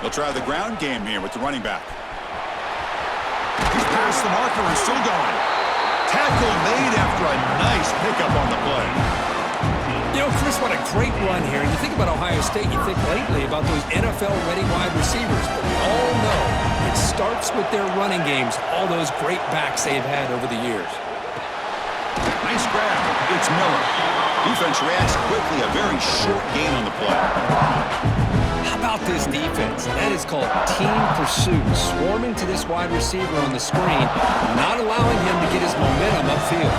They'll try the ground game here with the running back. He's past the marker and still going. Tackle made after a nice pickup on the play. You know, Chris, what a great run here. And you think about Ohio State, you think lately about those NFL-ready wide receivers. But we all know it starts with their running games, all those great backs they've had over the years. Nice grab. It's Miller. Defense reacts quickly. A very short gain on the play. How about this defense? That is called team pursuit. Swarming to this wide receiver on the screen, not allowing him to get his momentum upfield.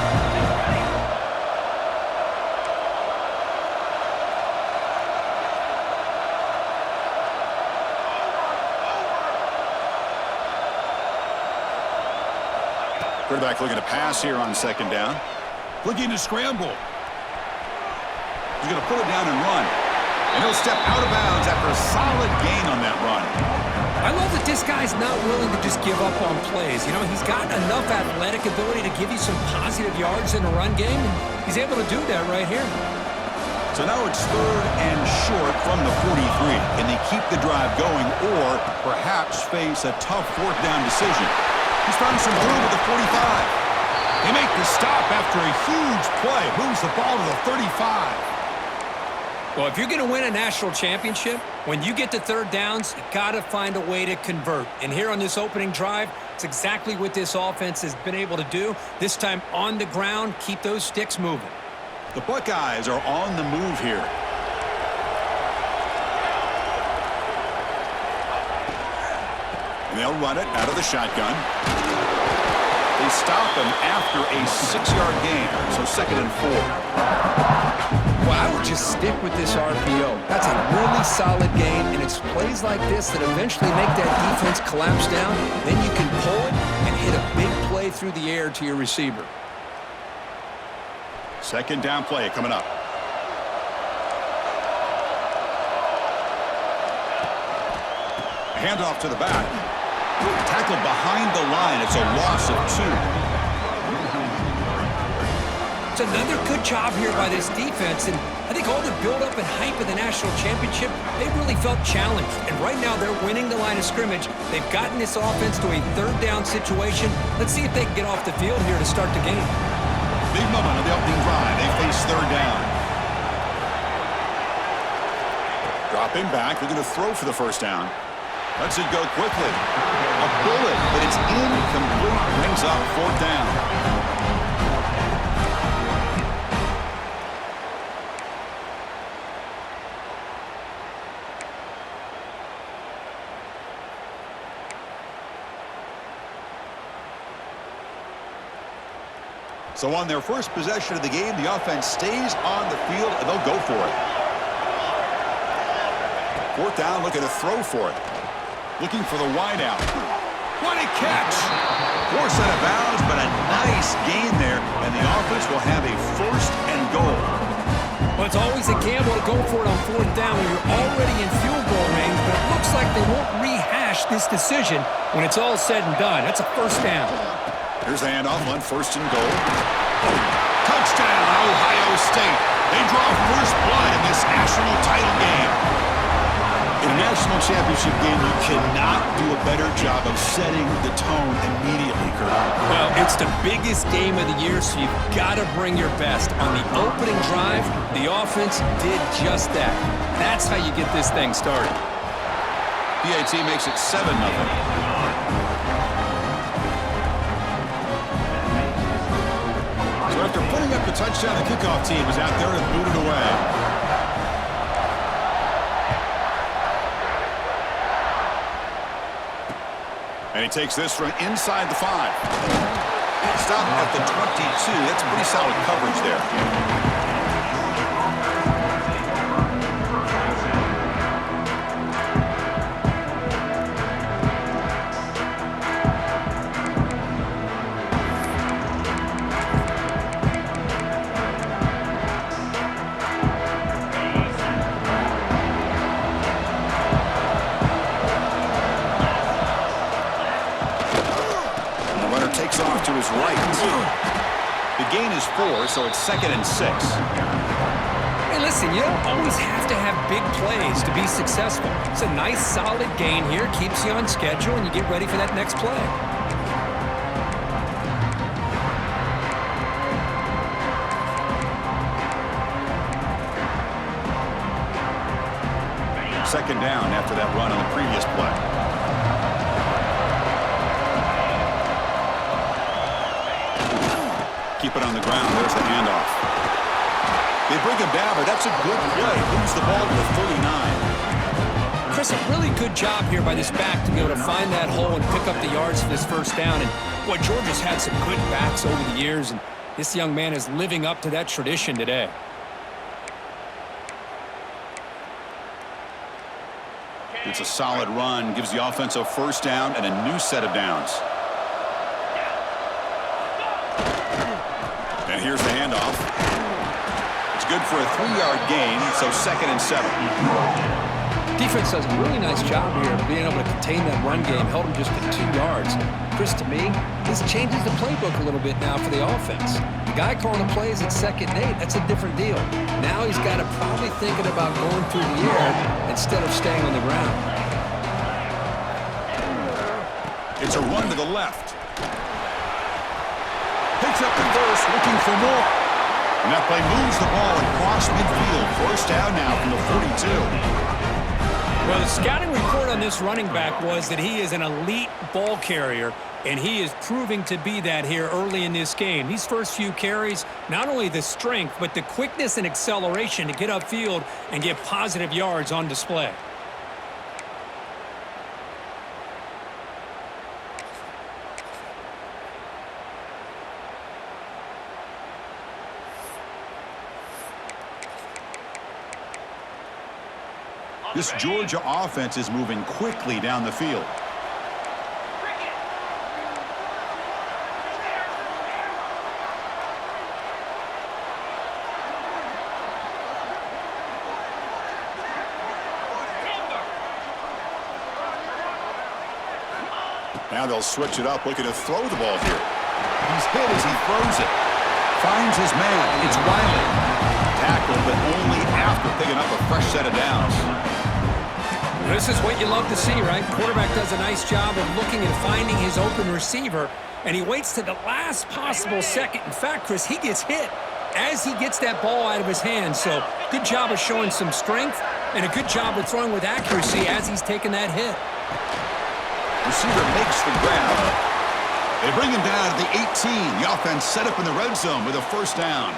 Quarterback looking to pass here on second down. Looking to scramble. He's going to pull it down and run. And he'll step out of bounds after a solid gain on that run. I love that this guy's not willing to just give up on plays. You know, he's got enough athletic ability to give you some positive yards in the run game, and he's able to do that right here. So now it's third and short from the 43. Can they keep the drive going or perhaps face a tough fourth down decision? He's found some room at the 45. They make the stop after a huge play. Moves the ball to the 35. Well, if you're going to win a national championship, when you get to third downs, you got to find a way to convert. And here on this opening drive, it's exactly what this offense has been able to do. This time on the ground, keep those sticks moving. The Buckeyes are on the move here. And they'll run it out of the shotgun. They stop him after a 6-yard gain, so second and 4. Well, I would just stick with this RPO. That's a really solid gain, and it's plays like this that eventually make that defense collapse down. Then you can pull it and hit a big play through the air to your receiver. Second down play coming up. Handoff to the back. Tackled behind the line. It's a loss of 2. It's another good job here by this defense, and I think all the build-up and hype of the national championship, they really felt challenged. And right now, they're winning the line of scrimmage. They've gotten this offense to a third down situation. Let's see if they can get off the field here to start the game. Big moment on the opening drive. They face third down. Dropping back. They're going to throw for the first down. Lets it go quickly. A bullet, but it's incomplete. Brings up fourth down. So on their first possession of the game, the offense stays on the field, and they'll go for it. Fourth down, looking to throw for it. Looking for the wideout. What a catch! Forced out of bounds, but a nice gain there, and the offense will have a first and goal. Well, it's always a gamble to go for it on fourth down when you're already in field goal range, but it looks like they won't rehash this decision when it's all said and done. That's a first down. Here's the handoff on first and goal. Touchdown, Ohio State. They draw first blood in this national title game. In a national championship game, you cannot do a better job of setting the tone immediately, Kurt. Well, it's the biggest game of the year, so you've got to bring your best. On the opening drive, the offense did just that. That's how you get this thing started. PAT makes it 7-0. After putting up the touchdown, the kickoff team is out there to boot it away. And he takes this from inside the 5. Stop at the 22. That's pretty solid coverage there. Off to his right. The gain is 4, so it's second and 6. Hey, listen, you don't always have to have big plays to be successful. It's a nice, solid gain here, keeps you on schedule, and you get ready for that next play. Second down after that run on the previous play. Keep it on the ground. There's the handoff. They bring him down, but that's a good play. Moves the ball to the 39. Chris, a really good job here by this back to be able to find that hole and pick up the yards for this first down. And boy, Georgia's had some good backs over the years, and this young man is living up to that tradition today. It's a solid run, gives the offense a first down and a new set of downs. And here's the handoff. It's good for a 3-yard gain, so 2nd and 7. Defense does a really nice job here of being able to contain that run game, held him just at 2 yards. Chris, to me, this changes the playbook a little bit now for the offense. The guy calling the plays at 2nd and 8, that's a different deal. Now he's got to probably thinking about going through the air instead of staying on the ground. It's a run to the left. Picks up the first, looking for more. And that play moves the ball across midfield. First down now from the 42. Well, the scouting report on this running back was that he is an elite ball carrier, and he is proving to be that here early in this game. These first few carries, not only the strength, but the quickness and acceleration to get upfield and get positive yards on display. This Georgia offense is moving quickly down the field. Now they'll switch it up, looking to throw the ball here. He's hit as he throws it. Finds his man. It's Wiley. Tackled, but only after picking up a fresh set of downs. This is what you love to see, right? Quarterback does a nice job of looking and finding his open receiver, and he waits to the last possible second. In fact, Chris, he gets hit as he gets that ball out of his hands. So good job of showing some strength and a good job of throwing with accuracy as he's taking that hit. Receiver makes the grab. They bring him down at the 18. The offense set up in the red zone with a first down.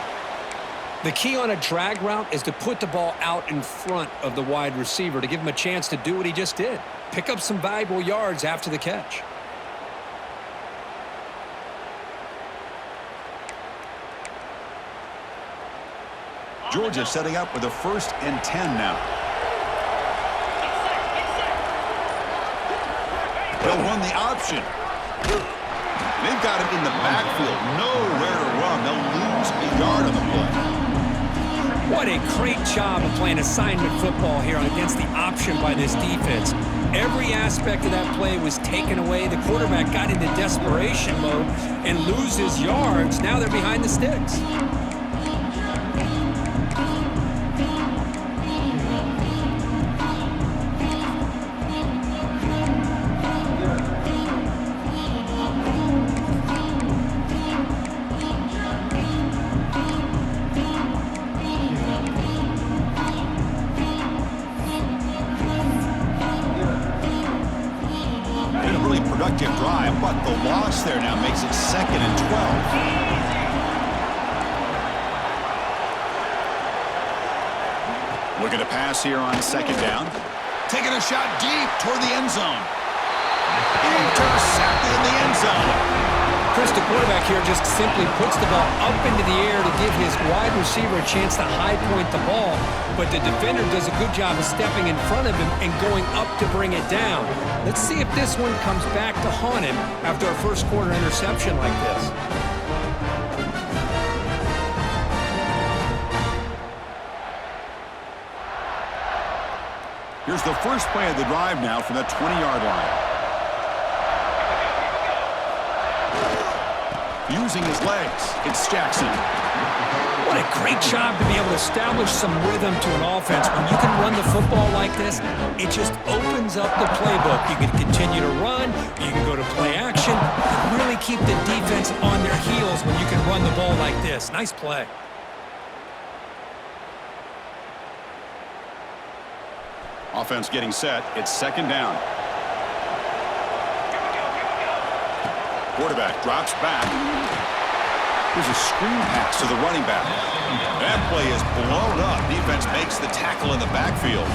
The key on a drag route is to put the ball out in front of the wide receiver to give him a chance to do what he just did. Pick up some valuable yards after the catch. Georgia setting up with a 1st and 10 now. They'll run the option. They've got him in the backfield. Nowhere to run. They'll lose a yard on the play. What a great job of playing assignment football here against the option by this defense. Every aspect of that play was taken away. The quarterback got into desperation mode and loses yards. Now they're behind the sticks. Productive drive, but the loss there now makes it 2nd and 12. Looking to pass here on 2nd down. Taking a shot deep toward the end zone. Intercepted in the end zone. Chris, the quarterback here just simply puts the ball up into the air to give his wide receiver a chance to high point the ball, but the defender does a good job of stepping in front of him and going up to bring it down. Let's see if this one comes back to haunt him after a first quarter interception like this. Here's the first play of the drive now from the 20-yard line. Using his legs, it's Jackson. What a great job to be able to establish some rhythm to an offense. When you can run the football like this, it just opens up the playbook. You can continue to run, you can go to play action, and really keep the defense on their heels when you can run the ball like this. Nice play. Offense getting set. It's second down. Quarterback drops back. Here's a screen pass to the running back. That play is blown up. Defense makes the tackle in the backfield.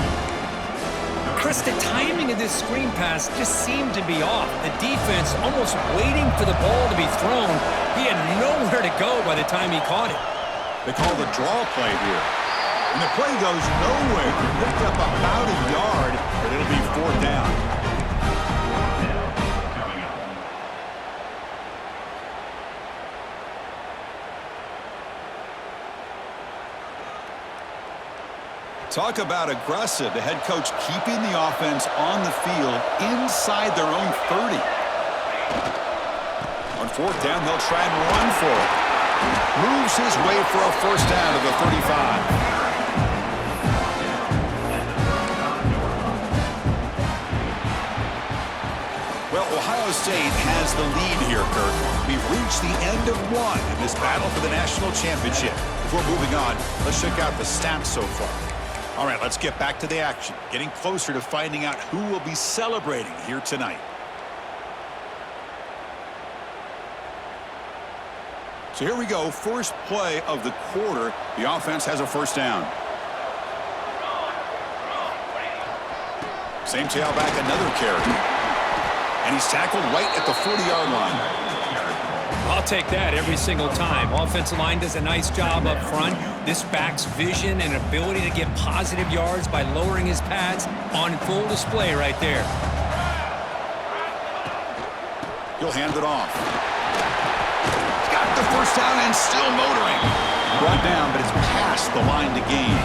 Chris, the timing of this screen pass just seemed to be off. The defense almost waiting for the ball to be thrown. He had nowhere to go by the time he caught it. They call the draw play here. And the play goes nowhere. Picked up about a yard, but it'll be fourth down. Talk about aggressive. The head coach keeping the offense on the field inside their own 30. On fourth down, they'll try and run for it. Moves his way for a first down to the 35. Well, Ohio State has the lead here, Kirk. We've reached the end of one in this battle for the national championship. Before moving on, let's check out the stats so far. All right, let's get back to the action. Getting closer to finding out who will be celebrating here tonight. So here we go. First play of the quarter. The offense has a first down. Same tailback, another carry. And he's tackled right at the 40-yard line. I'll take that every single time. Offensive line does a nice job up front. This back's vision and ability to get positive yards by lowering his pads on full display right there. He'll hand it off. Got the first down and still motoring. Brought down, but it's past the line to gain.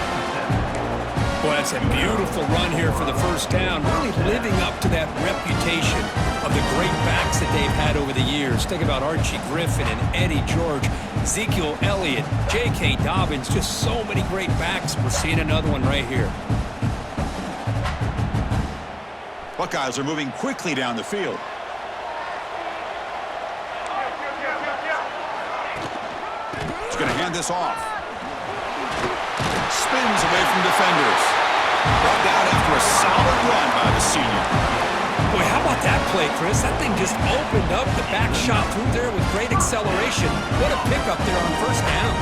Boy, that's a beautiful run here for the first down. Really living up to that reputation of the great backs that they've had over the years. Think about Archie Griffin and Eddie George, Ezekiel Elliott, J.K. Dobbins, just so many great backs. We're seeing another one right here. Buckeyes are moving quickly down the field. He's going to hand this off. Spins away from defenders. Brought down after a solid run by the senior. Boy, how about that play, Chris? That thing just opened up. The back shot through there with great acceleration. What a pickup there on first down.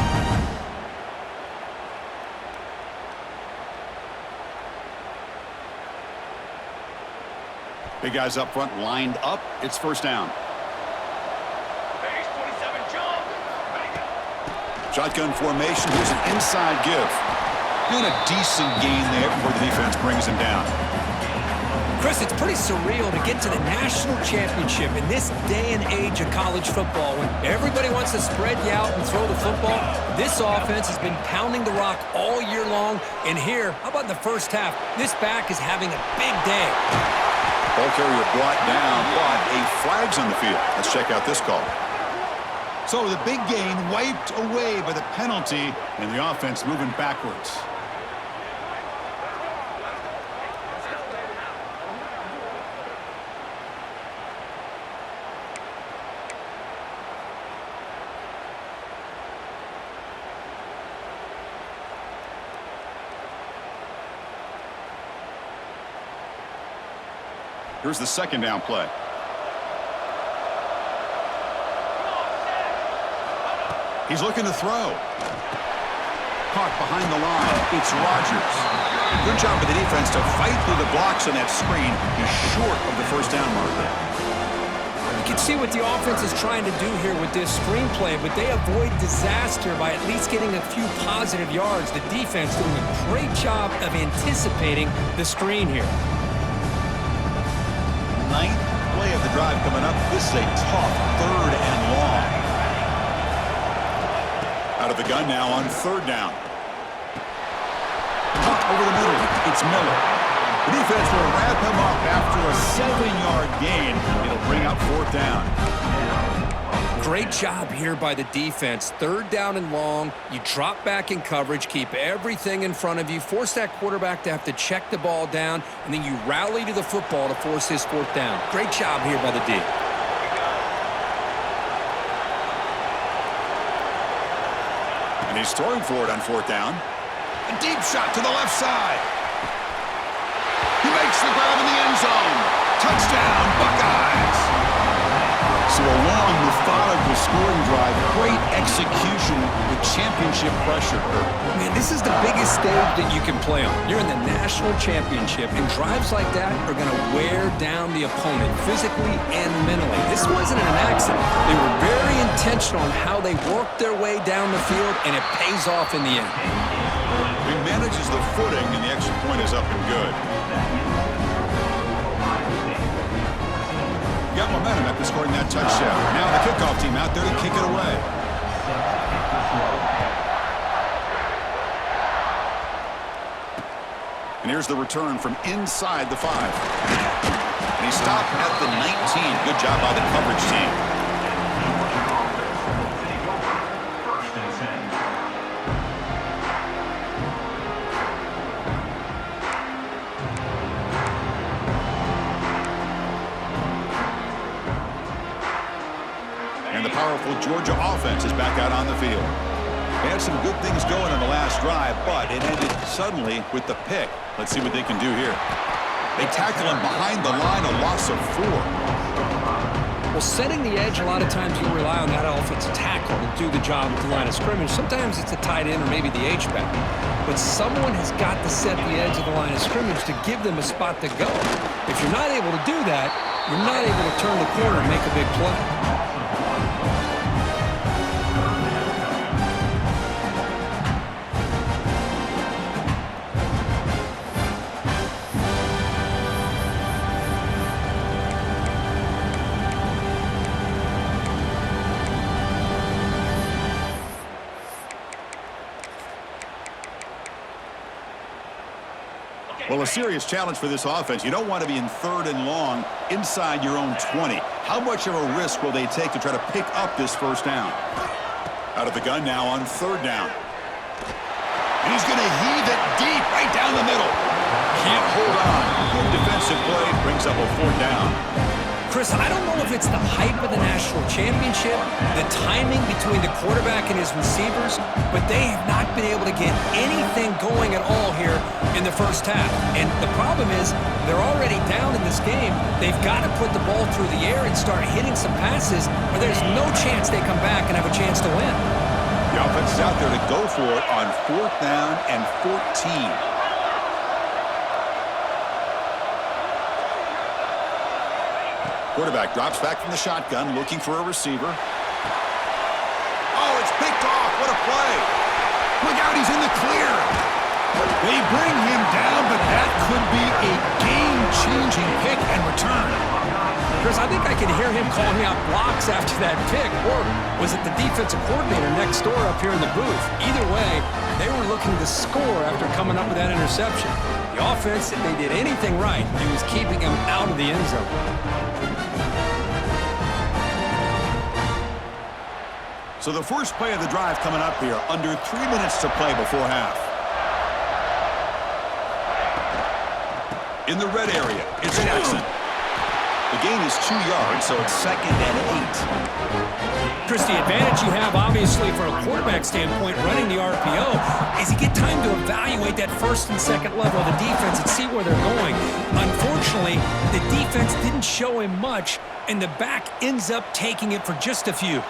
Big guys up front lined up. It's first down. Shotgun formation. Here's an inside give. And a decent gain there before the defense brings him down. Chris, it's pretty surreal to get to the national championship in this day and age of college football when everybody wants to spread you out and throw the football. This offense has been pounding the rock all year long. And here, how about in the first half? This back is having a big day. Ball carrier brought down, but a flag's on the field. Let's check out this call. So the big gain wiped away by the penalty, and the offense moving backwards. Here's the second down play. He's looking to throw. Caught behind the line. It's Rodgers. Good job by the defense to fight through the blocks on that screen. He's short of the first down marker. You can see what the offense is trying to do here with this screenplay, but they avoid disaster by at least getting a few positive yards. The defense doing a great job of anticipating the screen here. Ninth play of the drive coming up. This is a tough third and long. Out of the gun now on third down. Up over the middle. It's Miller. The defense will wrap him up after a 7-yard gain. It'll bring up fourth down. Great job here by the defense. Third down and long. You drop back in coverage, keep everything in front of you, force that quarterback to have to check the ball down, and then you rally to the football to force his fourth down. Great job here by the D. And he's throwing for it on fourth down. A deep shot to the left side. He makes the grab in the end zone. Touchdown, Buckeyes. So a long, methodical scoring drive. Great execution with championship pressure. Man, this is the biggest stage that you can play on. You're in the national championship, and drives like that are going to wear down the opponent physically and mentally. This wasn't an accident. They were very intentional on how they worked their way down the field, and it pays off in the end. He manages the footing, and the extra point is up and good. Got momentum after scoring that touchdown. Now the kickoff team out there to kick it away. And here's the return from inside the 5. And he stopped at the 19. Good job by the coverage team. Powerful Georgia offense is back out on the field. They had some good things going on the last drive, but it ended suddenly with the pick. Let's see what they can do here. They tackle him behind the line, a loss of 4. Well, setting the edge, a lot of times you rely on that offensive tackle to do the job at the line of scrimmage. Sometimes it's a tight end or maybe the H-back. But someone has got to set the edge of the line of scrimmage to give them a spot to go. If you're not able to do that, you're not able to turn the corner and make a big play. Well, a serious challenge for this offense. You don't want to be in third and long inside your own 20. How much of a risk will they take to try to pick up this first down? Out of the gun now on third down. And he's going to heave it deep right down the middle. Can't hold on. Good defensive play brings up a fourth down. Chris, I don't know if it's the hype of the national championship, the timing between the quarterback and his receivers, but they have not been able to get anything going at all here in the first half. And the problem is they're already down in this game. They've got to put the ball through the air and start hitting some passes, or there's no chance they come back and have a chance to win. The offense is out there to go for it on fourth down and 14. Quarterback drops back from the shotgun, looking for a receiver. Oh, it's picked off. What a play. Look out, he's in the clear. They bring him down, but that could be a game-changing pick and return. Chris, I think I can hear him calling out blocks after that pick, or was it the defensive coordinator next door up here in the booth? Either way, they were looking to score after coming up with that interception. The offense, if they did anything right, it was keeping him out of the end zone. So the first play of the drive coming up here, under 3 minutes to play before half. In the red area, it's Jackson. The gain is 2 yards, so it's 2nd and 8. Chris, the advantage you have, obviously, from a quarterback standpoint, running the RPO, is you get time to evaluate that first and second level of the defense and see where they're going. Unfortunately, the defense didn't show him much, and the back ends up taking it for just a few.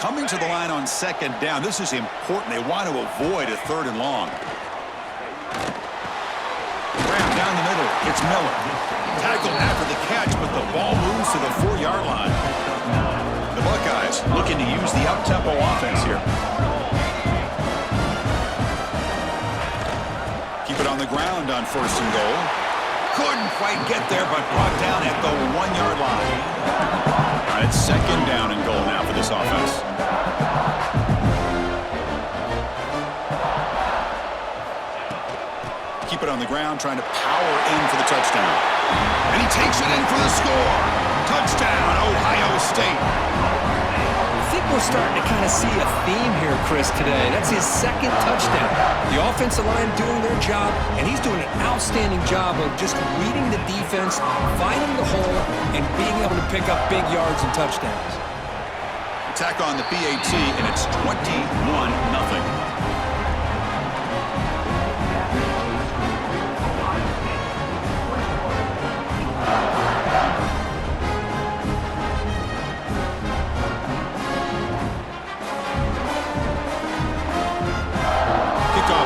Coming to the line on second down, this is important. They want to avoid a third and long. Graham down the middle. It's Miller. Tackled after the catch, but the ball moves to the 4-yard line. The Buckeyes looking to use the up-tempo offense here. Keep it on the ground on first and goal. Couldn't quite get there, but brought down at the 1-yard line. All right, it's second down and goal now for this offense. Keep it on the ground, trying to power in for the touchdown. And he takes it in for the score. Touchdown, Ohio State. we're starting to kind of see a theme here, Chris, today. That's his second touchdown. The offensive line doing their job, and he's doing an outstanding job of just reading the defense, finding the hole, and being able to pick up big yards and touchdowns. Attack on the PAT, and it's 21-0.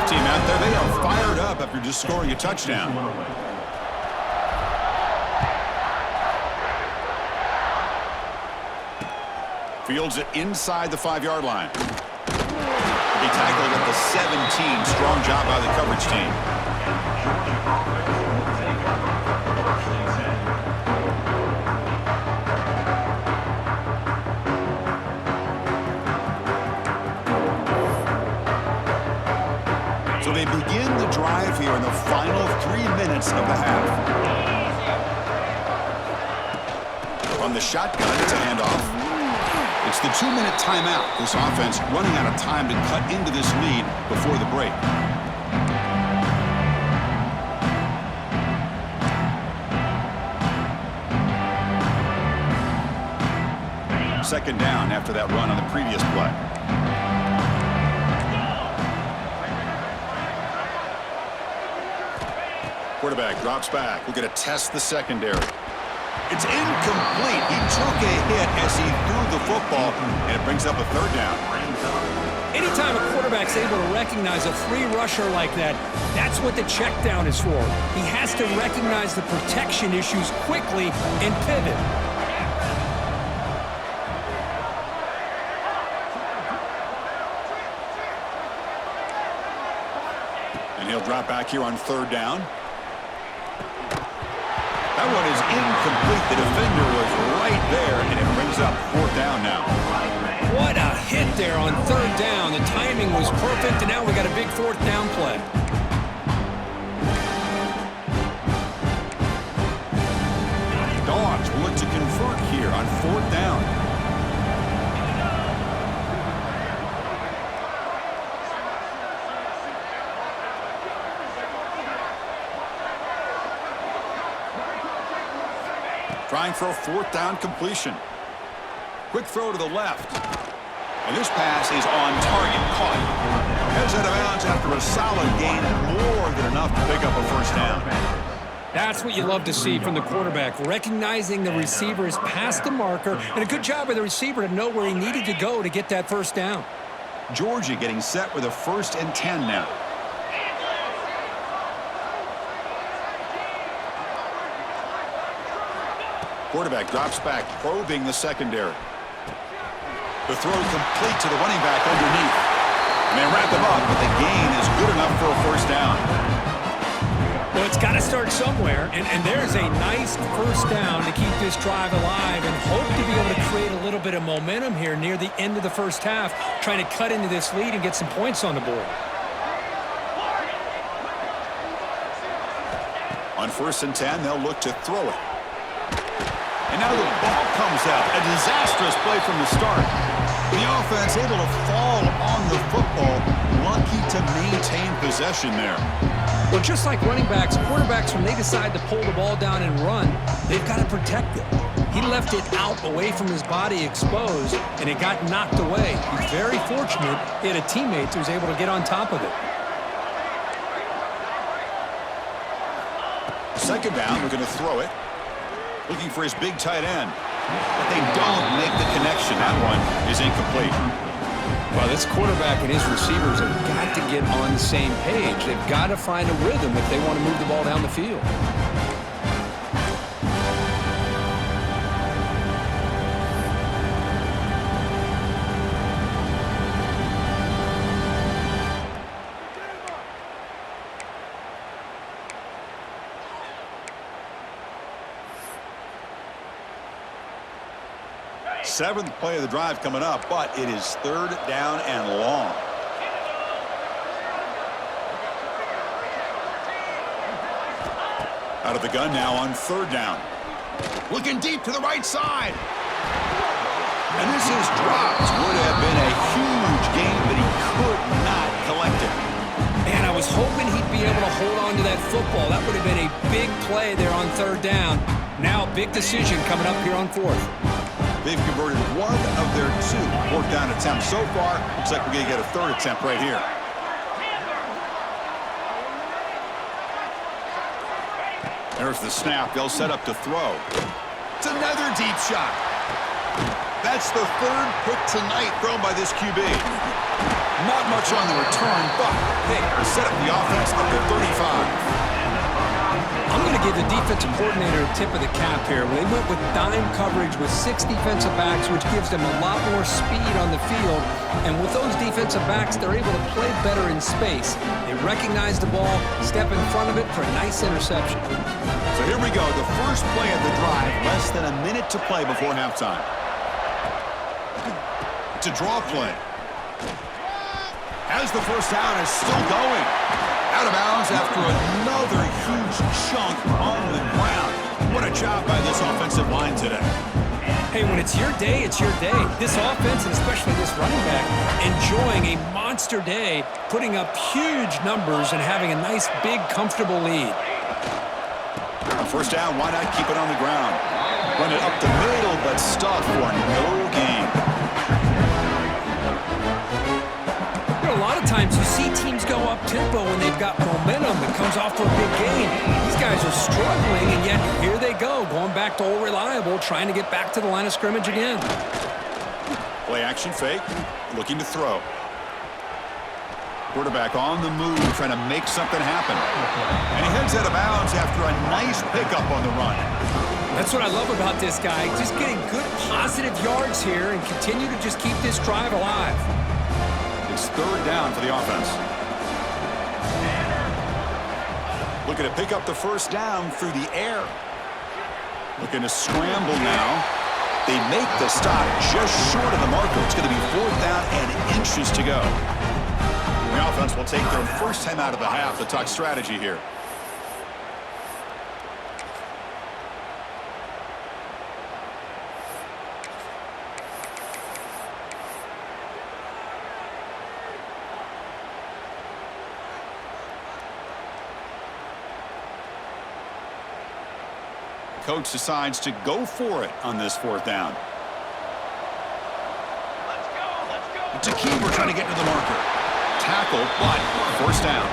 Team out there, they are fired up after just scoring a touchdown. Fields it inside the 5-yard line. He tackled at the 17. Strong job by the coverage team. So they begin the drive here in the final 3 minutes of the half. From the shotgun, it's a handoff. It's the 2-minute timeout. This offense running out of time to cut into this lead before the break. Second down after that run on the previous play. Quarterback drops back. We're going to test the secondary. It's incomplete. He took a hit as he threw the football, and it brings up a third down. Anytime a quarterback's able to recognize a free rusher like that, that's what the check down is for. He has to recognize the protection issues quickly and pivot. And he'll drop back here on third down. That one is incomplete. The defender was right there, and it brings up fourth down now. What a hit there on third down. The timing was perfect, and now we got a big fourth down play. Dogs will look to convert here on fourth down. Trying for a fourth down completion. Quick throw to the left. And this pass is on target. Caught. Heads out of bounds after a solid gain. More than enough to pick up a first down. That's what you love to see from the quarterback. Recognizing the receiver is past the marker. And a good job by the receiver to know where he needed to go to get that first down. Georgia getting set with a 1st and 10 now. Quarterback drops back, probing the secondary. The throw complete to the running back underneath. And they wrap him up, but the gain is good enough for a first down. Well, it's got to start somewhere, and there's a nice first down to keep this drive alive and hope to be able to create a little bit of momentum here near the end of the first half, trying to cut into this lead and get some points on the board. On 1st and 10, they'll look to throw it. And now the ball comes out. A disastrous play from the start. The offense able to fall on the football. Lucky to maintain possession there. Well, just like running backs, quarterbacks, when they decide to pull the ball down and run, they've got to protect it. He left it out away from his body exposed, and it got knocked away. He's very fortunate he had a teammate who was able to get on top of it. Second down, we're going to throw it. Looking for his big tight end. But they don't make the connection. That one is incomplete. Well, this quarterback and his receivers have got to get on the same page. They've got to find a rhythm if they want to move the ball down the field. Seventh play of the drive coming up, but it is third down and long. Out of the gun now on third down. Looking deep to the right side. And this is dropped. Would have been a huge gain, but he could not collect it. Man, I was hoping he'd be able to hold on to that football. That would have been a big play there on third down. Now a big decision coming up here on fourth. They've converted one of their 2 fourth down attempts so far. Looks like we're going to get a third attempt right here. There's the snap. They'll set up to throw. It's another deep shot. That's the 3rd pick tonight thrown by this QB. Not much on the return, but they set up the offense up to 35. I'm going to give the defensive coordinator a tip of the cap here. They went with dime coverage with 6 defensive backs, which gives them a lot more speed on the field. And with those defensive backs, they're able to play better in space. They recognize the ball, step in front of it for a nice interception. So here we go, the first play of the drive, less than a minute to play before halftime. It's a draw play. As the first down is still going. Out of bounds after another huge chunk on the ground. What a job by this offensive line today. Hey, when it's your day, it's your day. This offense, and especially this running back, enjoying a monster day, putting up huge numbers and having a nice, big, comfortable lead. First down, why not keep it on the ground? Run it up the middle, but stop for no gain. A lot of times you see teams go up-tempo when they've got momentum that comes off for a big gain. These guys are struggling, and yet here they go, going back to old reliable, trying to get back to the line of scrimmage again. Play action fake, looking to throw. Quarterback on the move, trying to make something happen. And he heads out of bounds after a nice pickup on the run. That's what I love about this guy, just getting good positive yards here and continue to just keep this drive alive. It's third down for the offense. Looking to pick up the first down through the air. Looking to scramble now. They make the stop just short of the marker. It's going to be 4th down and inches to go. The offense will take their first time out of the half to talk strategy here. Coach decides to go for it on this 4th down. It's a keeper trying to get to the marker. Tackle, but first down.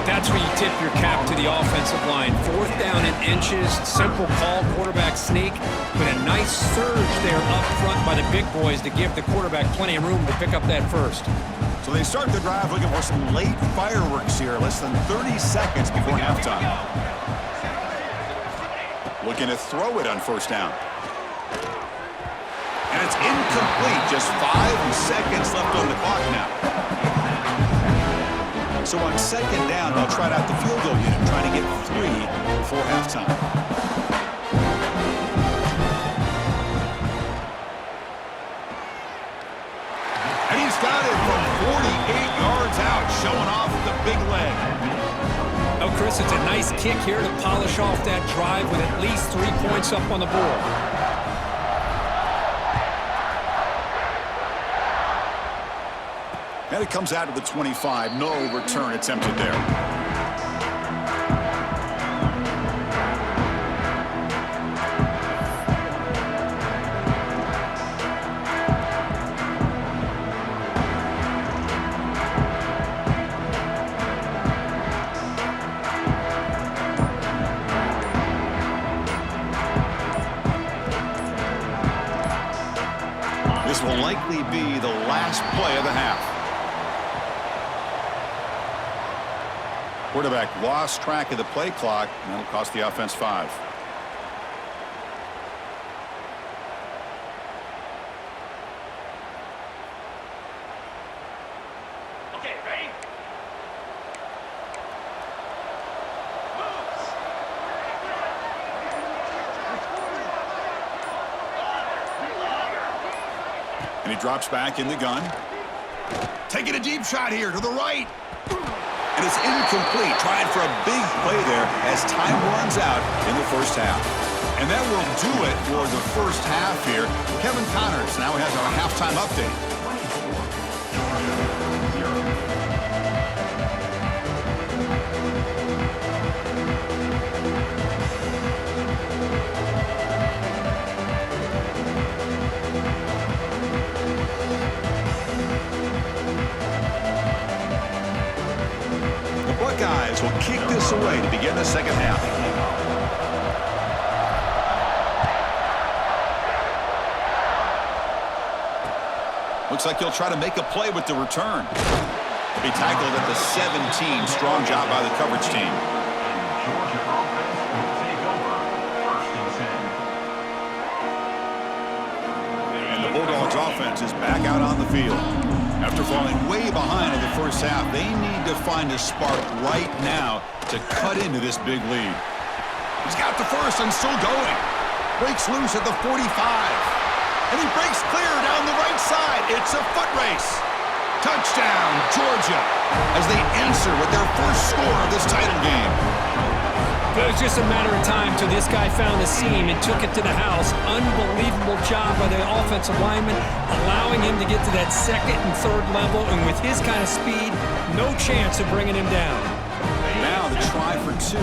That's where you tip your cap to the offensive line. 4th down and inches, simple call, quarterback sneak, but a nice surge there up front by the big boys to give the quarterback plenty of room to pick up that first. So they start the drive looking for some late fireworks here, less than 30 seconds before halftime. Looking to throw it on first down. And it's incomplete. Just 5 seconds left on the clock now. So on second down, they'll try out the field goal unit, trying to get 3 before halftime. And he's got it from 48 yards out, showing off the big leg. Oh, Chris, it's a nice kick here to polish off that drive with at least 3 points up on the board. And it comes out of the 25. No return attempted there. This will likely be the last play of the half. Quarterback lost track of the play clock, and that'll cost the offense 5. Okay, ready? And he drops back in the gun. Taking a deep shot here to the right. And it's incomplete. Trying for a big play there as time runs out in the first half. And that will do it for the first half here. Kevin Connors now has our halftime update. The Buckeyes will kick this away to begin the second half. Looks like he'll try to make a play with the return. He'll be tackled at the 17. Strong job by the coverage team. And the Bulldogs offense is back out on the field. After falling way behind in the first half, they need to find a spark right now to cut into this big lead. He's got the first and still going. Breaks loose at the 45. And he breaks clear down the right side. It's a foot race. Touchdown, Georgia, as they answer with their first score of this title game. It was just a matter of time till this guy found the seam and took it to the house. Unbelievable job by the offensive lineman, allowing him to get to that second and third level. And with his kind of speed, no chance of bringing him down. Now the try for two.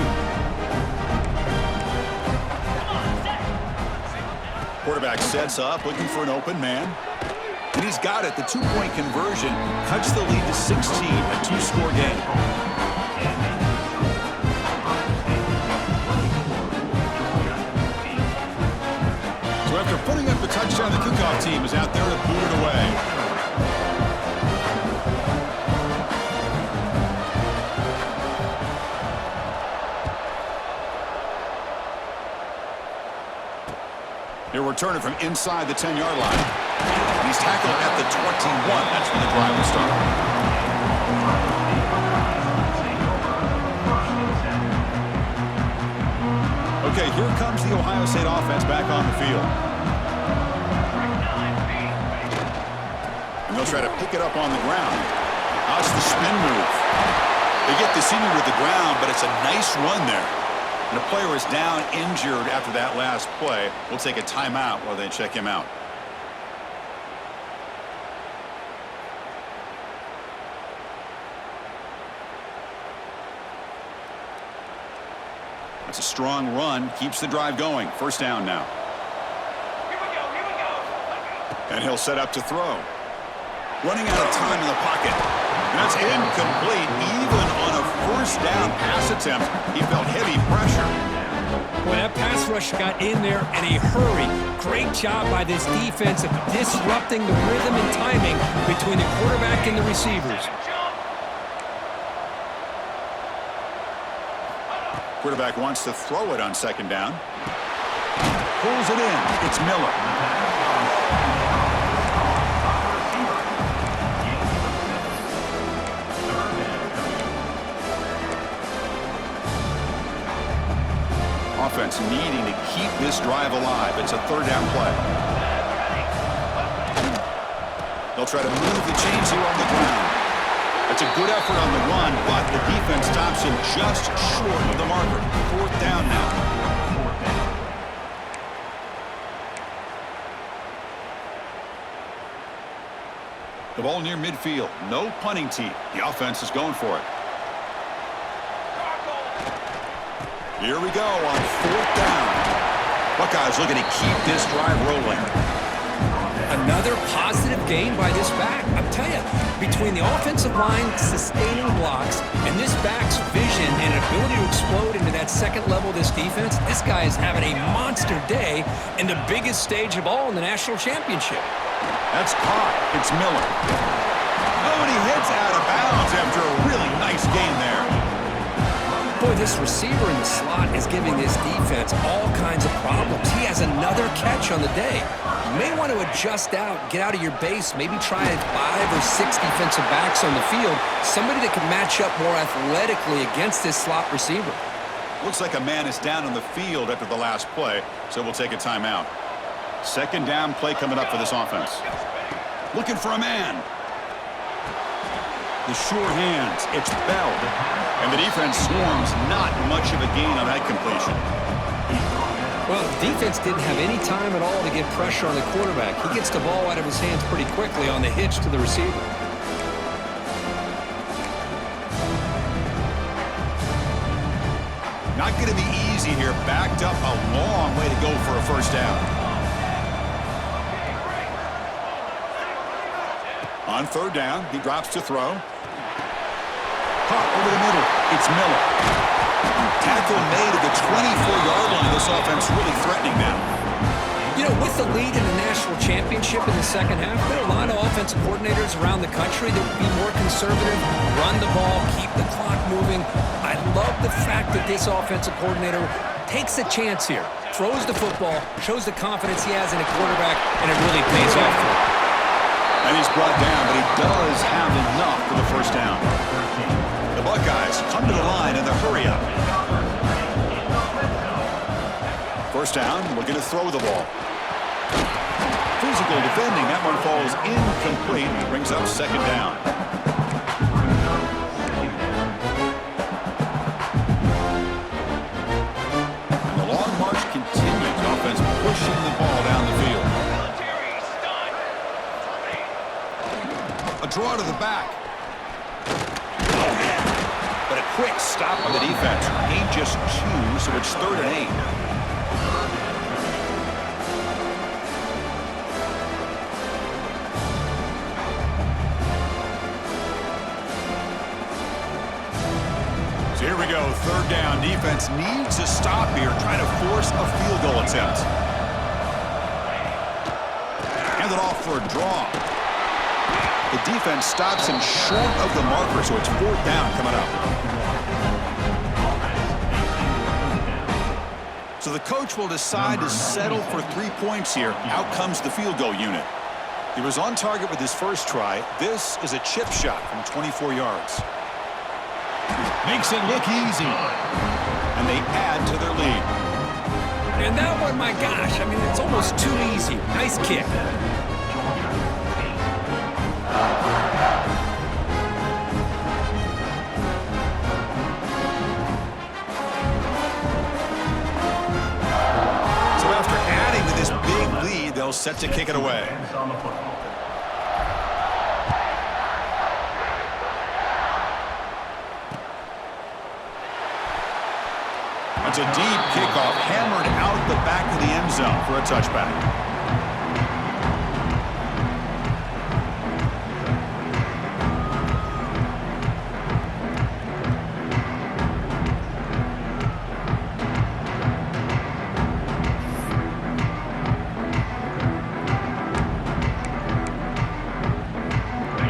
Quarterback sets up, looking for an open man. And he's got it. The two-point conversion cuts the lead to 16, a two-score game. So after putting up the touchdown, the kickoff team is out there to boot it away. He'll return it from inside the 10-yard line. He's tackled at the 21. That's when the drive will start. Okay, here comes the Ohio State offense back on the field. And they'll try to pick it up on the ground. How's the spin move? They get the senior with the ground, but it's a nice run there. And the player is down injured after that last play. We'll take a timeout while they check him out. That's a strong run. Keeps the drive going. First down now. Here we go. And he'll set up to throw. Running out of time in the pocket. And that's incomplete. Even on a first down pass attempt, he felt heavy pressure. Boy, that pass rush got in there in a hurry. Great job by this defense of disrupting the rhythm and timing between the quarterback and the receivers. Quarterback wants to throw it on second down. Pulls it in. It's Miller. Offense needing to keep this drive alive. It's a third down play. They'll try to move the chains here on the ground. It's a good effort on the run, but the defense stops him just short of the marker. Fourth down now. The ball near midfield. No punting team. The offense is going for it. Here we go on fourth down. Buckeyes looking to keep this drive rolling. Another positive gain by this back. I'm telling you, between the offensive line sustaining blocks and this back's vision and ability to explode into that second level of this defense, this guy is having a monster day in the biggest stage of all in the national championship. That's caught. It's Miller. Oh, and he heads out of bounds after a really nice gain there. Boy, this receiver in the slot is giving this defense all kinds of problems. He has another catch on the day. You may want to adjust out, get out of your base, maybe try 5 or 6 defensive backs on the field, somebody that can match up more athletically against this slot receiver. Looks like a man is down on the field after the last play, so we'll take a timeout. Second down play coming up for this offense. Looking for a man. The sure hands. It's Bell. And the defense swarms. Not much of a gain on that completion. Well, the defense didn't have any time at all to get pressure on the quarterback. He gets the ball out of his hands pretty quickly on the hitch to the receiver. Not going to be easy here. Backed up a long way to go for a first down. On third down, he drops to throw. Caught over the middle. It's Miller. Tackle made at the 24-yard line. This offense really threatening now. You know, with the lead in the national championship in the second half, there are a lot of offensive coordinators around the country that would be more conservative, run the ball, keep the clock moving. I love the fact that this offensive coordinator takes a chance here, throws the football, shows the confidence he has in a quarterback, and it really pays off for him. And he's brought down, but he does have enough for the first down. The Buckeyes come to the line in the hurry-up. First down, looking to throw the ball. Physical defending, that one falls incomplete. Brings up second down. And the long march continues. Offense pushing the ball down the field. A draw to the back. But a quick stop on the defense. Ain't just two, so it's 3rd and 8. So here we go, 3rd down. Defense needs a stop here, trying to force a field goal attempt. Hand it off for a draw. The defense stops him short of the marker, so it's 4th down coming up. So the coach will decide to settle for 3 points here. Out comes the field goal unit. He was on target with his first try. This is a chip shot from 24 yards. Makes it look easy. And they add to their lead. And that one, my gosh, I mean, it's almost too easy. Nice kick. So after adding to this big lead, they'll set to kick it away. It's a deep kickoff, hammered out the back of the end zone for a touchback.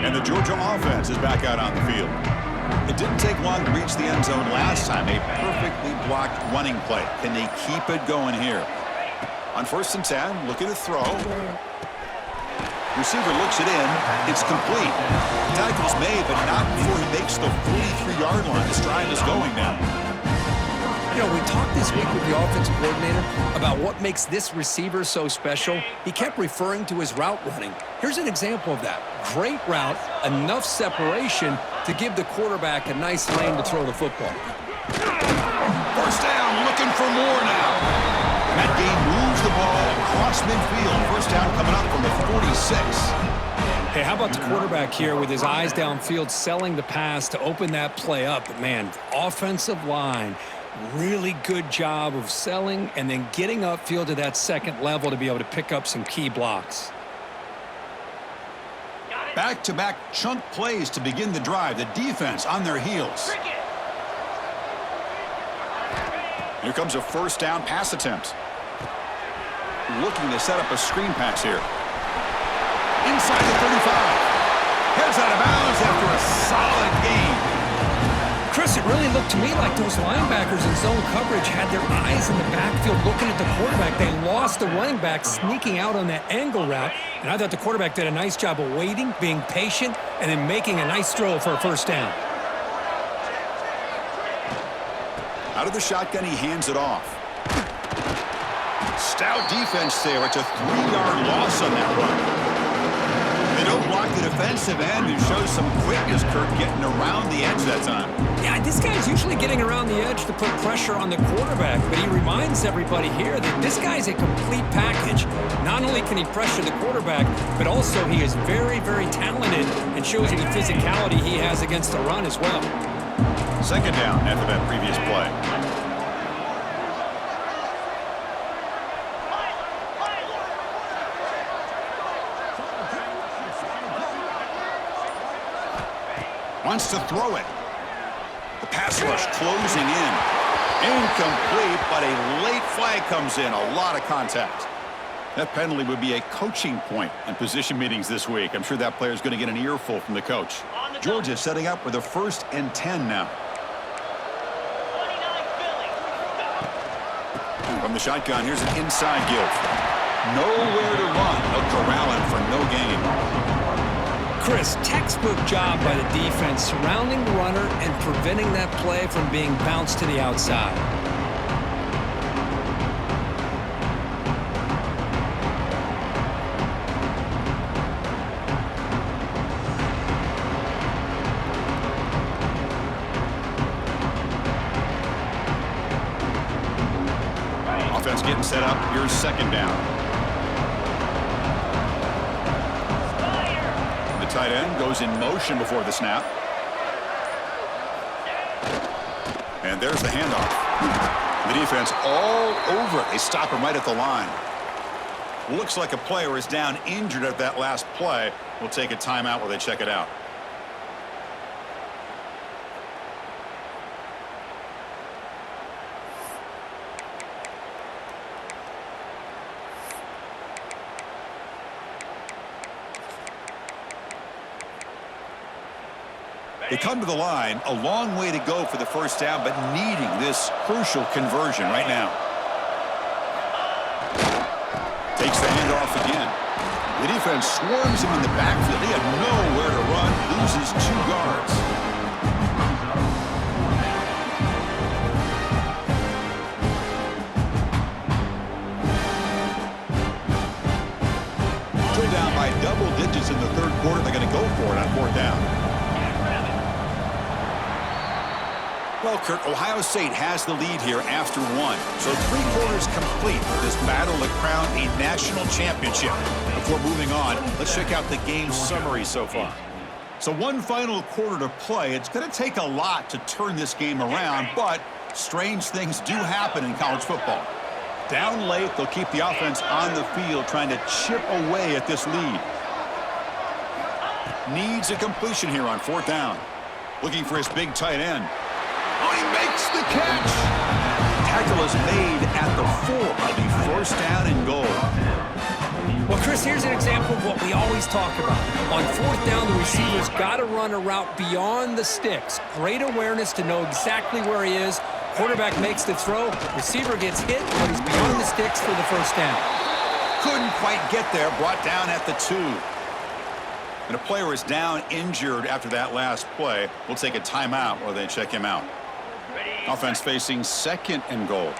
And the Georgia offense is back out on the field. It didn't take long to reach the end zone last time. A perfectly blocked running play. Can they keep it going here? On 1st and 10, looking to throw. Receiver looks it in. It's complete. Tackle's made, but not before he makes the 43-yard line. His drive is going now. You know, we talked this week with the offensive coordinator about what makes this receiver so special. He kept referring to his route running. Here's an example of that. Great route, enough separation to give the quarterback a nice lane to throw the football. First down, looking for more now. And that game moves the ball across midfield. First down coming up from the 46. Hey, how about the quarterback here with his eyes downfield, selling the pass to open that play up? But man, offensive line, really good job of selling and then getting upfield to that second level to be able to pick up some key blocks. Back-to-back chunk plays to begin the drive. The defense on their heels. Here comes a first down pass attempt. Looking to set up a screen pass here. Inside the 35. Heads out of bounds after a solid game. Chris, it really looked to me like those linebackers in zone coverage had their eyes in the backfield looking at the quarterback. They lost the running back sneaking out on that angle route. And I thought the quarterback did a nice job of waiting, being patient, and then making a nice throw for a first down. Out of the shotgun, he hands it off. Stout defense there. It's a 3-yard loss on that run. They don't block the defensive end and show some quickness, Kirk, getting around the edge that time. Yeah, this guy's usually getting around the edge to put pressure on the quarterback, but he reminds everybody here that this guy's a complete package. Not only can he pressure the quarterback, but also he is very, very talented and shows you the physicality he has against the run as well. Second down after that previous play. Wants to throw it. The pass rush closing in. Incomplete, but a late flag comes in. A lot of contact. That penalty would be a coaching point in position meetings this week. I'm sure that player is going to get an earful from the coach. Georgia setting up with a 1st and 10 now. From the shotgun, here's an inside give. Nowhere to run. They'll corral him for no gain. Chris, textbook job by the defense surrounding the runner and preventing that play from being bounced to the outside. Offense getting set up. Here's second down. Tight end goes in motion before the snap. And there's the handoff. The defense all over it. They stop him right at the line. Looks like a player is down injured at that last play. We'll take a timeout while they check it out. They come to the line, a long way to go for the first down, but needing this crucial conversion right now. Takes the handoff again. The defense swarms him in the backfield. He had nowhere to run, loses 2 yards. They're down by double digits in the 3rd quarter. They're going to go for it on 4th down. Well, Kirk, Ohio State has the lead here after 1. So 3 quarters complete for this battle to crown a national championship. Before moving on, let's check out the game summary so far. So 1 final quarter to play. It's going to take a lot to turn this game around, but strange things do happen in college football. Down late, they'll keep the offense on the field trying to chip away at this lead. Needs a completion here on 4th down. Looking for his big tight end. Oh, he makes the catch. Tackle is made at the 4. It'll be 1st down and goal. Well, Chris, here's an example of what we always talk about. On 4th down, the receiver's got to run a route beyond the sticks. Great awareness to know exactly where he is. Quarterback makes the throw. Receiver gets hit, but he's beyond the sticks for the 1st down. Couldn't quite get there. Brought down at the 2. And a player is down injured after that last play. We'll take a timeout while they check him out. Offense facing 2nd and goal.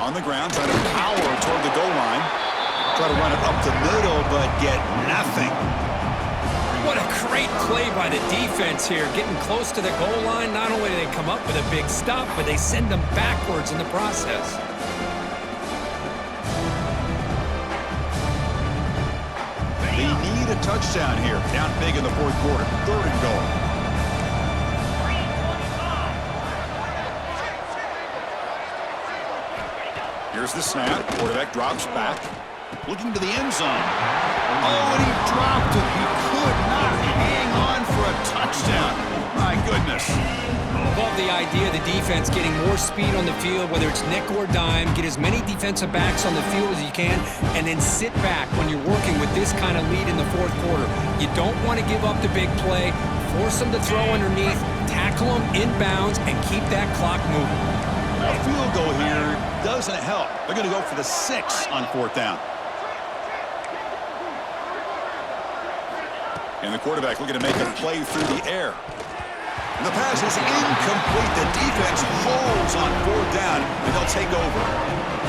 On the ground, trying to power toward the goal line. Try to run it up the middle, but get nothing. What a great play by the defense here. Getting close to the goal line, not only do they come up with a big stop, but they send them backwards in the process. They need a touchdown here. Down big in the 4th quarter. 3rd and goal. Here's the snap. Quarterback drops back. Looking to the end zone. Oh, and he dropped it. He could not hang on for a touchdown. My goodness. Love the idea of the defense getting more speed on the field, whether it's nickel or dime. Get as many defensive backs on the field as you can, and then sit back when you're working with this kind of lead in the 4th quarter. You don't want to give up the big play. Force them to throw underneath, tackle them inbounds, and keep that clock moving. A field goal here doesn't help. They're going to go for the 6 on 4th down. And the quarterback looking to make a play through the air. The pass is incomplete. The defense holds on fourth down, and they'll take over.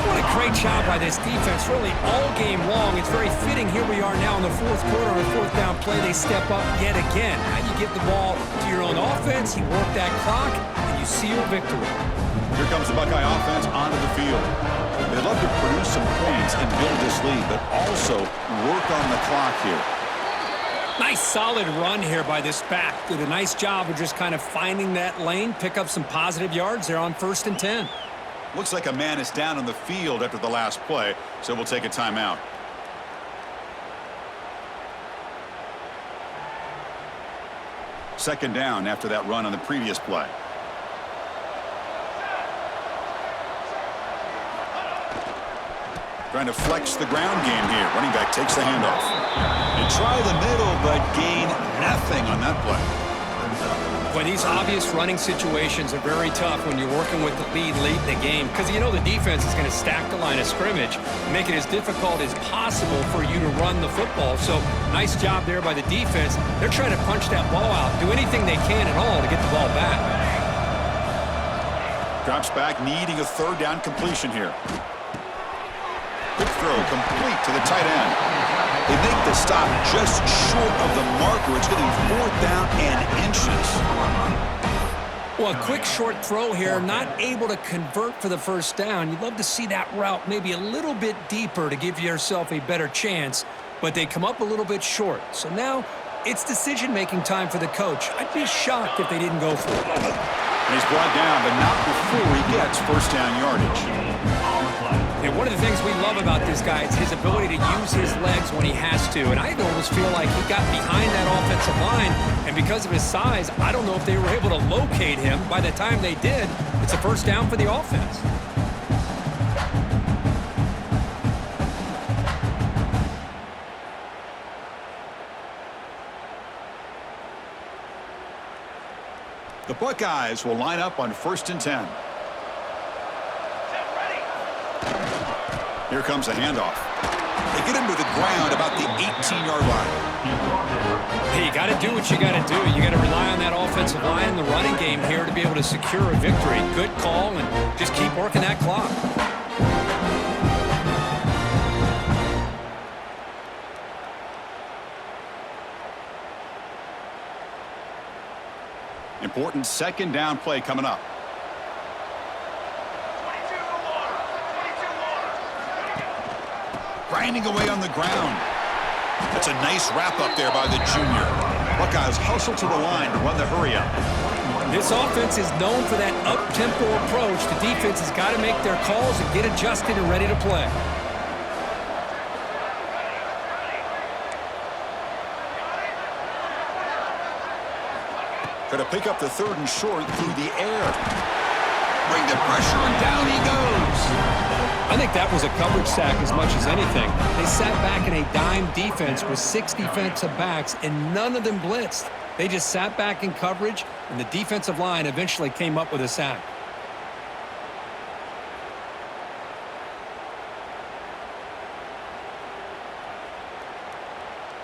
What a great job by this defense, really all game long. It's very fitting. Here we are now in the fourth quarter on a fourth down play. They step up yet again. Now you give the ball to your own offense, you work that clock, and you seal victory. Here comes the Buckeye offense onto the field. They love to produce some points and build this lead, but also work on the clock here. Nice solid run here by this back. Did a nice job of just kind of finding that lane, pick up some positive yards there on 1st and 10. Looks like a man is down on the field after the last play, so we'll take a timeout. Second down after that run on the previous play. Trying to flex the ground game here. Running back takes the handoff. They try the middle, but gain nothing on that play. Well, these obvious running situations are very tough when you're working with the lead late in the game because you know the defense is going to stack the line of scrimmage, make it as difficult as possible for you to run the football. So nice job there by the defense. They're trying to punch that ball out, do anything they can at all to get the ball back. Drops back, needing a third down completion here. Quick throw complete to the tight end. They make the stop just short of the marker. It's going to be fourth down and inches. Well, a quick short throw here, not able to convert for the first down. You'd love to see that route maybe a little bit deeper to give yourself a better chance, but they come up a little bit short. So now it's decision-making time for the coach. I'd be shocked if they didn't go for it. And he's brought down, but not before he gets first down yardage. And one of the things we love about this guy is his ability to use his legs when he has to. And I almost feel like he got behind that offensive line, and because of his size, I don't know if they were able to locate him. By the time they did, it's a first down for the offense. The Buckeyes will line up on 1st and 10. Here comes a handoff. They get him to the ground about the 18-yard line. Hey, you got to do what you got to do. You got to rely on that offensive line in the running game here to be able to secure a victory. Good call, and just keep working that clock. Important second down play coming up. Grinding away on the ground. That's a nice wrap up there by the junior. Buckeyes hustle to the line to run the hurry up. This offense is known for that up-tempo approach. The defense has got to make their calls and get adjusted and ready to play. Going to pick up the 3rd and short through the air. Bring the pressure, and down he goes. I think that was a coverage sack as much as anything. They sat back in a dime defense with 6 defensive backs, and none of them blitzed. They just sat back in coverage, and the defensive line eventually came up with a sack.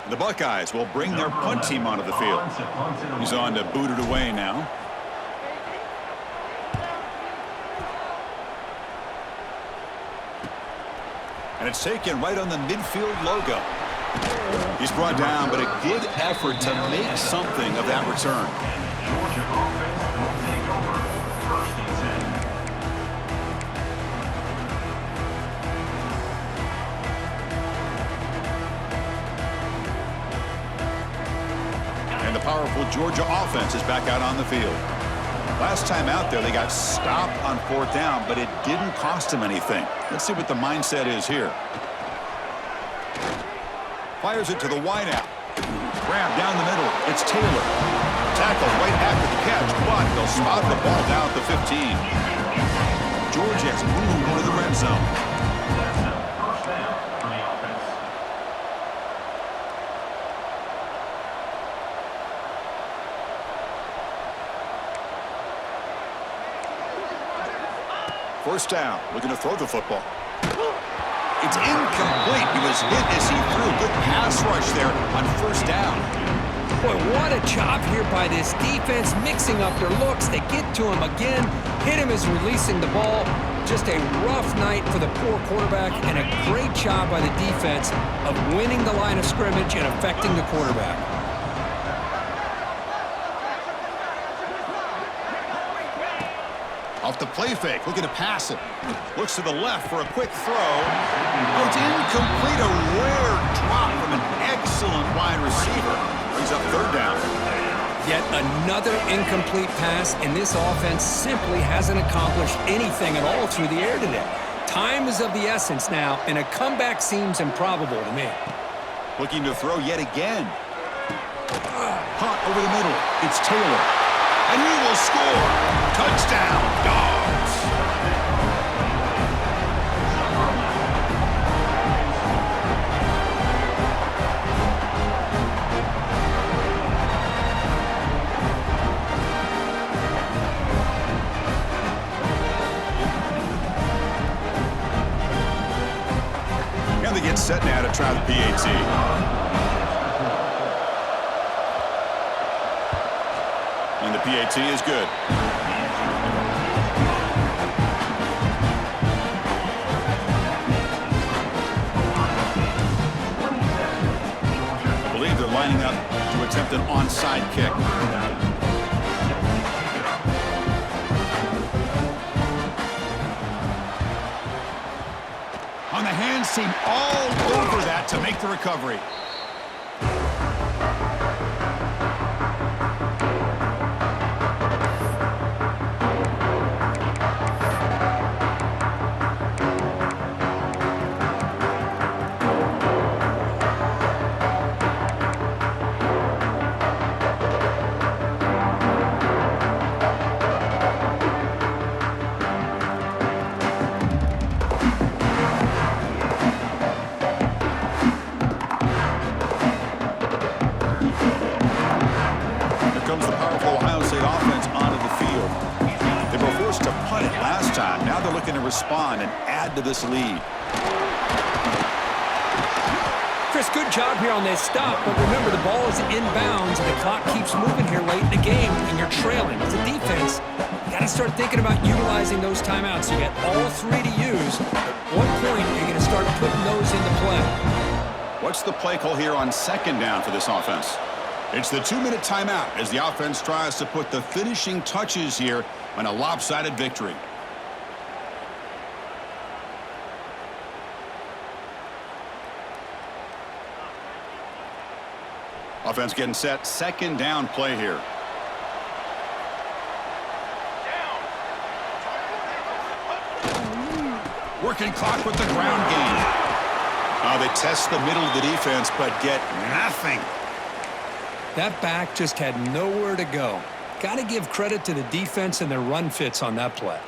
The Buckeyes will bring their punt team onto the field. He's on to boot it away now. And it's taken right on the midfield logo. He's brought down, but a good effort to make something of that return. And the powerful Georgia offense is back out on the field. Last time out there, they got stopped on 4th down, but it didn't cost them anything. Let's see what the mindset is here. Fires it to the wideout. Grab down the middle. It's Taylor. Tackle right after the catch, but they'll spot the ball down at the 15. Georgia has moved into the red zone. First down, looking to throw the football. It's incomplete. He was hit as he threw. Good pass rush there on 1st down. Boy, what a job here by this defense, mixing up their looks. They get to him again. Hit him as releasing the ball. Just a rough night for the poor quarterback, and a great job by the defense of winning the line of scrimmage and affecting the quarterback. Off the play fake, looking to pass it. Looks to the left for a quick throw. Oh, it's incomplete. A rare drop from an excellent wide receiver. Brings up third down. Yet another incomplete pass, and this offense simply hasn't accomplished anything at all through the air today. Time is of the essence now, and a comeback seems improbable to me. Looking to throw yet again. Caught over the middle. It's Taylor. And he will score. Touchdown, Dogs. And they get set now to try the PAT. And the PAT is good. I believe they're lining up to attempt an onside kick. On the hands team all over that to make the recovery. Comes the powerful Ohio State offense onto the field. They were forced to punt it last time. Now they're looking to respond and add to this lead. Chris, good job here on this stop, but remember the ball is inbounds and the clock keeps moving here late in the game and you're trailing. As a defense, you got to start thinking about utilizing those timeouts. You got all three to use. At what point are you going to start putting those into play? What's the play call here on second down for this offense? It's the 2-minute timeout as the offense tries to put the finishing touches here on a lopsided victory. Offense getting set. Second down play here. Working clock with the ground game. They test the middle of the defense but get nothing. That back just had nowhere to go. Got to give credit to the defense and their run fits on that play.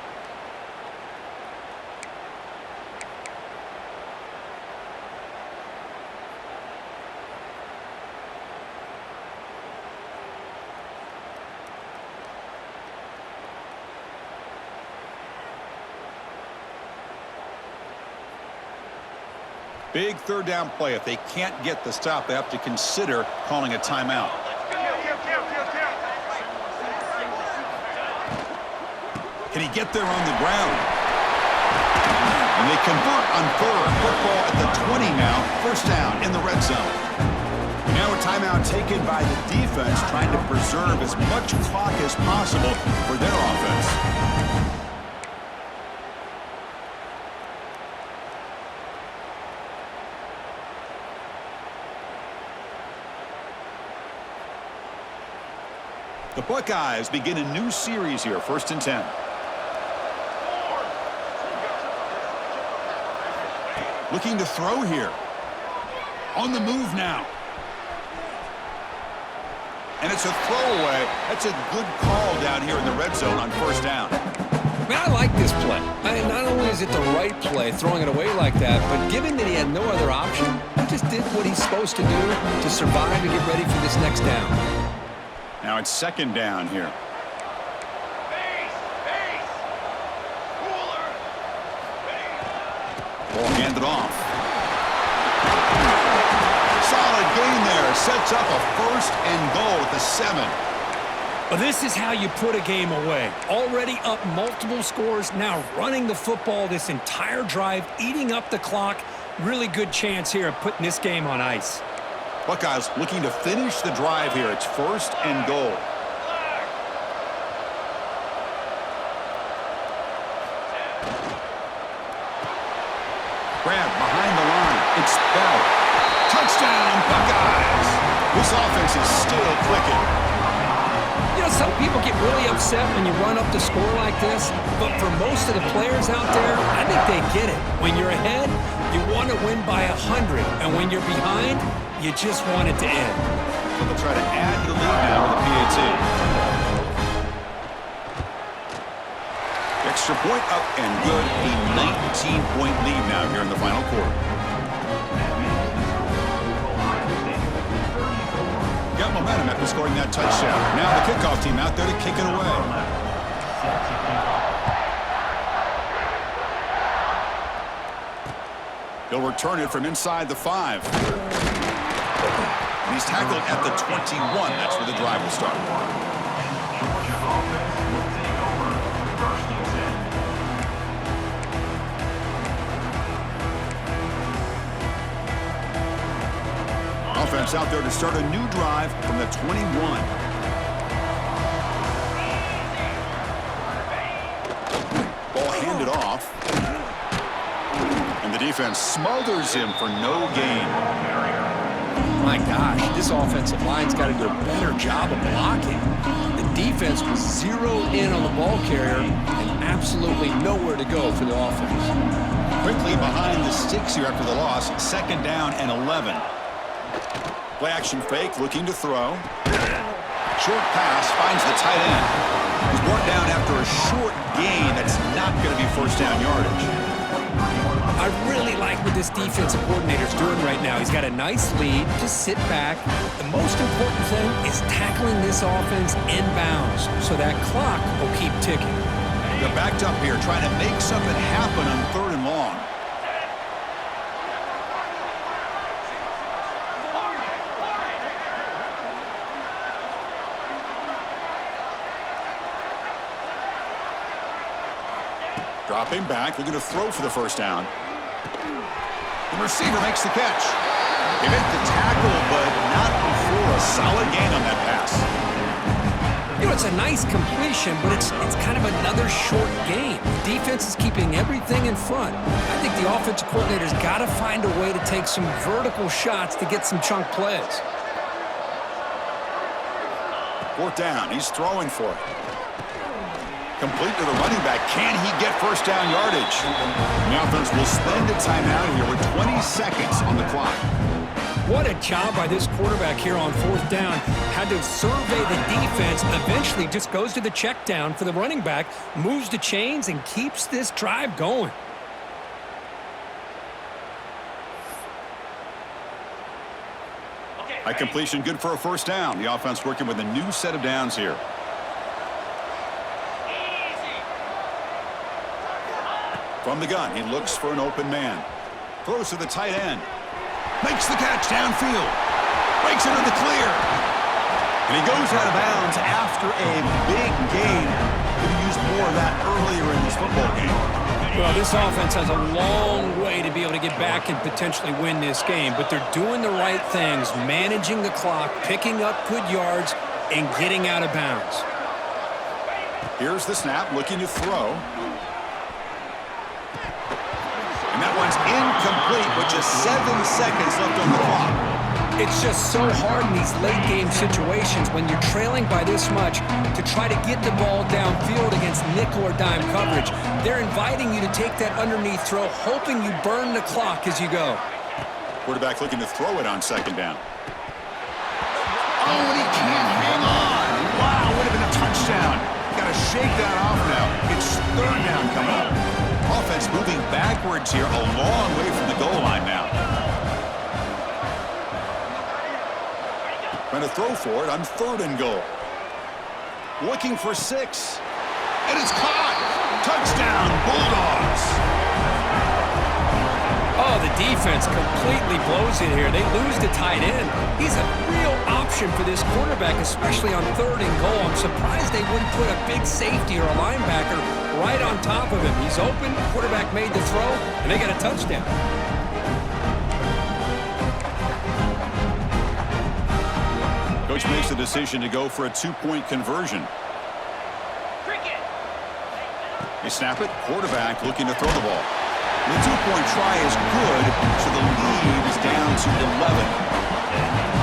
Big third down play. If they can't get the stop, they have to consider calling a timeout. Can he get there on the ground? And they convert on third. Football at the 20 now. First down in the red zone. Now a timeout taken by the defense, trying to preserve as much clock as possible for their offense. The Buckeyes begin a new series here, 1st and 10. Looking to throw here. On the move now. And it's a throwaway. That's a good call down here in the red zone on first down. Man, I like this play. Not only is it the right play, throwing it away like that, but given that he had no other option, he just did what he's supposed to do to survive and get ready for this next down. Now it's second down here. Ball handed off. Solid gain there. Sets up a 1st and goal at the 7. Well, this is how you put a game away. Already up multiple scores, now running the football this entire drive, eating up the clock. Really good chance here of putting this game on ice. Buckeyes looking to finish the drive here. It's 1st and goal. Grab behind the line. It's Bell. Touchdown, Buckeyes! This offense is still clicking. You know, some people get really upset when you run up the score like this, but for most of the players out there, I think they get it. When you're ahead, you want to win by 100, and when you're behind, you just want it to end. So they'll try to add to the lead now with the PAT. Extra point up and good. A 19-point lead now here in the final quarter. Got momentum after scoring that touchdown. Now the kickoff team out there to kick it away. He'll return it from inside the 5. And he's tackled at the 21. That's where the drive will start. Offense out there to start a new drive from the 21. Ball handed off. And the defense smothers him for no gain. My gosh, this offensive line's got to do a better job of blocking. The defense was zeroed in on the ball carrier and absolutely nowhere to go for the offense. Quickly behind the sticks here after the loss. 2nd down and 11. Play action fake, looking to throw. Short pass finds the tight end. He's brought down after a short gain. That's not going to be 1st down yardage. I really like what this defensive coordinator's doing right now. He's got a nice lead. Just sit back. The most important thing is tackling this offense inbounds so that clock will keep ticking. They're backed up here, trying to make something happen on 3rd and long. Dropping back, looking to throw for the 1st down. The receiver makes the catch. He made the tackle, but not before a solid gain on that pass. You know, it's a nice completion, but it's kind of another short game. The defense is keeping everything in front. I think the offensive coordinator's got to find a way to take some vertical shots to get some chunk plays. 4th down, he's throwing for it. Complete to the running back. Can he get 1st down yardage? And the offense will spend a timeout here with 20 seconds on the clock. What a job by this quarterback here on 4th down. Had to survey the defense. Eventually just goes to the check down for the running back, moves the chains, and keeps this drive going. High completion, good for a 1st down. The offense working with a new set of downs here. From the gun, he looks for an open man. Throws to the tight end. Makes the catch downfield. Breaks into the clear. And he goes out of bounds after a big gain. Could have used more of that earlier in this football game. Well, this offense has a long way to be able to get back and potentially win this game, but they're doing the right things, managing the clock, picking up good yards, and getting out of bounds. Here's the snap, looking to throw. And that one's incomplete with just 7 seconds left on the clock. It's just so hard in these late game situations when you're trailing by this much to try to get the ball downfield against nickel or dime coverage. They're inviting you to take that underneath throw, hoping you burn the clock as you go. Quarterback looking to throw it on 2nd down. Oh, and he can't hang on. Wow, would have been a touchdown. Got to shake that off now. It's 3rd down coming up. Offense moving backwards here, a long way from the goal line now. Trying to throw for it on 3rd and goal. Looking for 6. And it's caught. Touchdown, Bulldogs. Oh, the defense completely blows it here. They lose the tight end. He's a real option for this quarterback, especially on 3rd and goal. I'm surprised they wouldn't put a big safety or a linebacker right on top of him. He's open, quarterback made the throw, and they got a touchdown. Coach makes the decision to go for a 2-point conversion. Cricket. They snap it. Quarterback looking to throw the ball. The 2-point try is good, so the lead is down to 11.